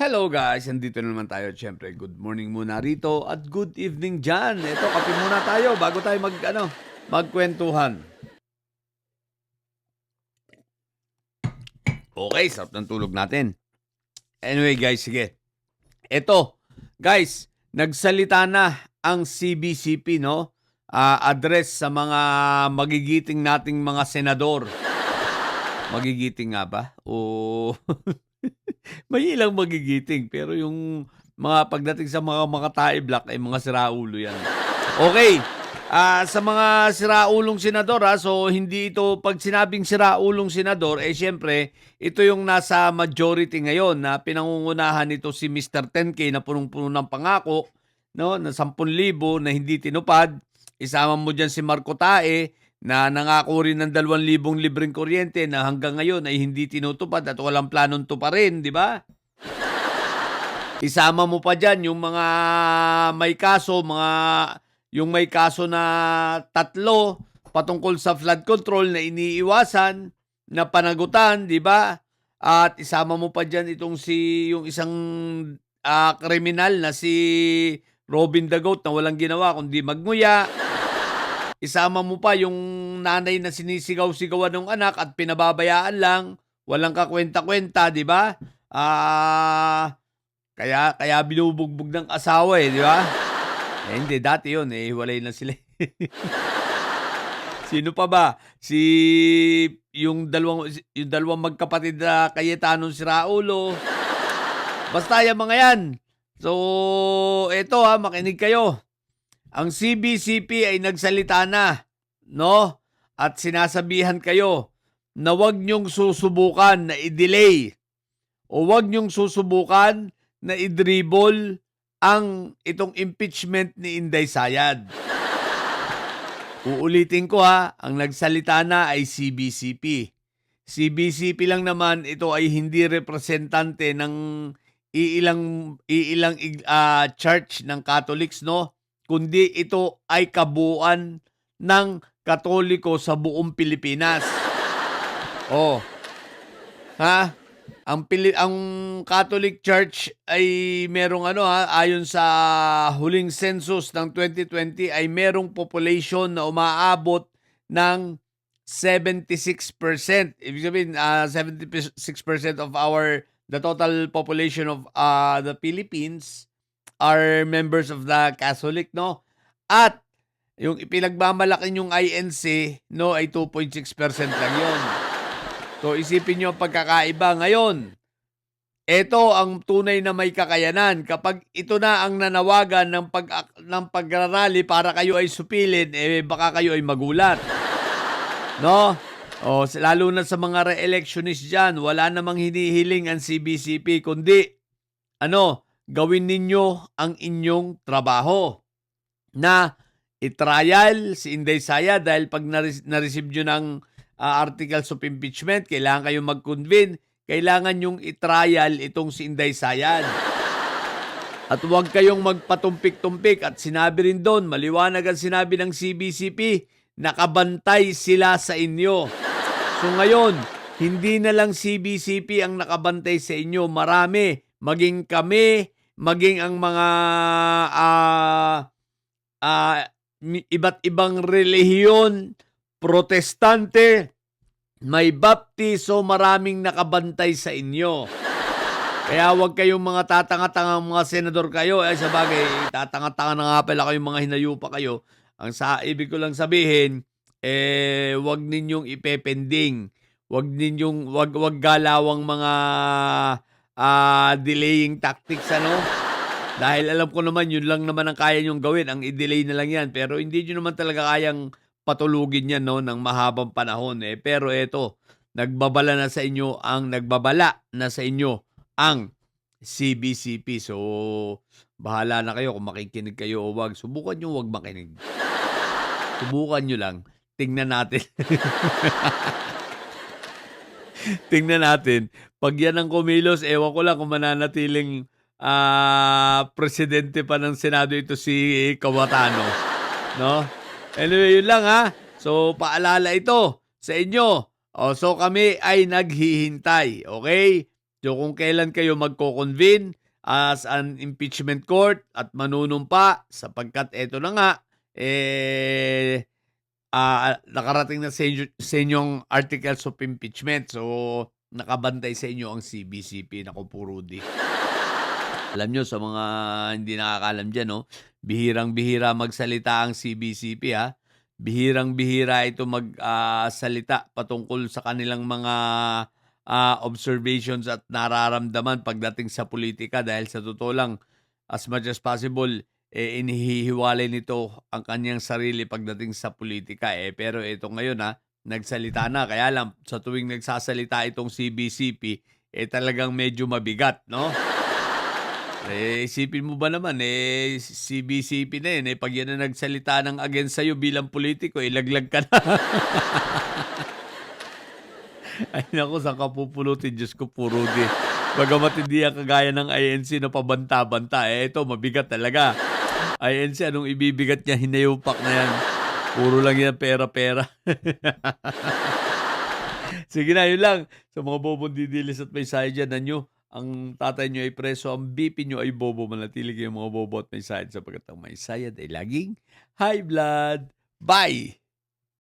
Hello guys, andito na naman tayo. Siyempre, good morning muna rito at good evening dyan. Ito, kape muna tayo bago tayo magkwentuhan. Okay, sarap ng tulog natin. Anyway guys, sige. Ito, guys, nagsalita na ang CBCP, no? Address sa mga magigiting nating mga senador. Magigiting nga ba? O may ilang magigiting, pero yung mga pagdating sa mga tae black ay mga siraulo yan. Okay, sa mga siraulong senador, so hindi ito, pag sinabing siraulong senador, syempre, ito yung nasa majority ngayon na pinangungunahan nito si Mr. 10K na punong-puno ng pangako, no, na 10,000 na hindi tinupad. Isama mo dyan si Marco Tae na nangako rin ng 2,000 libreng kuryente na hanggang ngayon ay hindi tinutupad at walang planong tuparin, di ba? Isama mo pa dyan yung mga may kaso, yung may kaso na 3 patungkol sa flood control na iniiwasan, na panagutan, di ba? At isama mo pa dyan yung isang kriminal na si Robin the Goat na walang ginawa kundi magmuya. Isama mo pa yung nanay na sinisigaw-sigawan ng anak at pinababayaan lang, walang kakwenta-kwenta, di ba? Kaya binubugbog ng asawa di ba? Hindi, dati yun, hiwalay na sila. Sino pa ba? Yung dalawang magkapatid na Cayetano Siraulo. Basta yung mga yan. So, eto makinig kayo. Ang CBCP ay nagsalita na, no? At sinasabihan kayo na huwag niyong susubukan na i-delay o huwag niyong susubukan na i-dribble itong impeachment ni Inday Sayad. Uulitin ko ang nagsalita na ay CBCP. CBCP lang naman, ito ay hindi representante ng iilang church ng Catholics, no? Kundi ito ay kabuuan ng Katoliko sa buong Pilipinas. Ang Catholic Church ay merong ayon sa huling census ng 2020 ay merong population na umaabot ng 76%. Ibig sabihin, 76% of the total population of the Philippines are members of the Catholic, no? At yung ipinagmamalaki yung INC, no, ay 2.6% lang yun. So, isipin nyo ang pagkakaiba. Ngayon, ito ang tunay na may kakayanan. Kapag ito na ang nanawagan ng pagrarally para kayo ay supilin, baka kayo ay magulat. No? Lalo na sa mga re-electionist dyan, wala namang hinihiling ang CBCP, kundi, gawin ninyo ang inyong trabaho na i-trial si Inday Saya dahil pag na-receive nyo ng articles of impeachment, kailangan kayong mag-convene, kailangan yung i-trial itong si Inday Sayad. At huwag kayong magpatumpik-tumpik. At sinabi rin doon, maliwanag ang sinabi ng CBCP, nakabantay sila sa inyo. So ngayon, hindi na lang CBCP ang nakabantay sa inyo. Marami, maging kami, maging ang mga iba't ibang relihiyon, protestante, may baptiso, maraming nakabantay sa inyo. Kaya huwag kayong mga tatanga-tanga mga senador kayo. Sa bagay, tatanga-tanga na nga pala kayong mga hinayupa kayo. Ibig ko lang sabihin, huwag ninyong ipepending. Huwag galawang mga delaying tactics, Dahil alam ko naman, yun lang naman ang kaya nyong gawin. Ang i-delay na lang yan. Pero hindi nyo naman talaga kayang patulugin yan, ng mahabang panahon. Pero eto, nagbabala na sa inyo ang CBCP. So, bahala na kayo kung makikinig kayo o wag. Subukan nyo wag makinig. Subukan nyo lang. Tingnan natin. Tingnan natin. Pag yan ang kumilos, ewan ko lang kung mananatiling presidente pa ng Senado ito si Cayetano. No? Anyway, yun lang So, paalala ito sa inyo. So, kami ay naghihintay. Okay? So kung kailan kayo magko-convene as an impeachment court at manunumpa sapagkat eto na nga, nakarating na sa inyong articles of impeachment. So, nakabantay sa inyo ang CBCP. Naku po, Rudy. Alam nyo, sa mga hindi nakakaalam dyan, no? Bihirang-bihira magsalita ang CBCP, ha? Bihirang-bihira ito magsalita patungkol sa kanilang mga observations at nararamdaman pagdating sa politika dahil sa totoo lang, as much as possible, inihihiwalay nito ang kanyang sarili pagdating sa politika. Pero ito ngayon, nagsalita na. Kaya lang, sa tuwing nagsasalita itong CBCP, talagang medyo mabigat, no? Isipin mo ba naman, CBCP na yun, pag yan na nagsalita ng against sa'yo bilang politiko, ilaglag ka na. Ay naku, saan ka pupulutin? Diyos ko po, Rudy. Bagamat hindi yan kagaya ng INC na pabanta-banta, ito mabigat talaga. INC, anong ibibigat niya? Hinayupak na yan. Puro lang yan, pera-pera. Sige na, yun lang. Sa mga bobong didilis at may sayo dyan, ang tatay nyo ay preso, ang BP nyo ay bobo. Manatili kayong mga bobo at may sayad sapagkat ang may sayad ay laging high blood. Bye!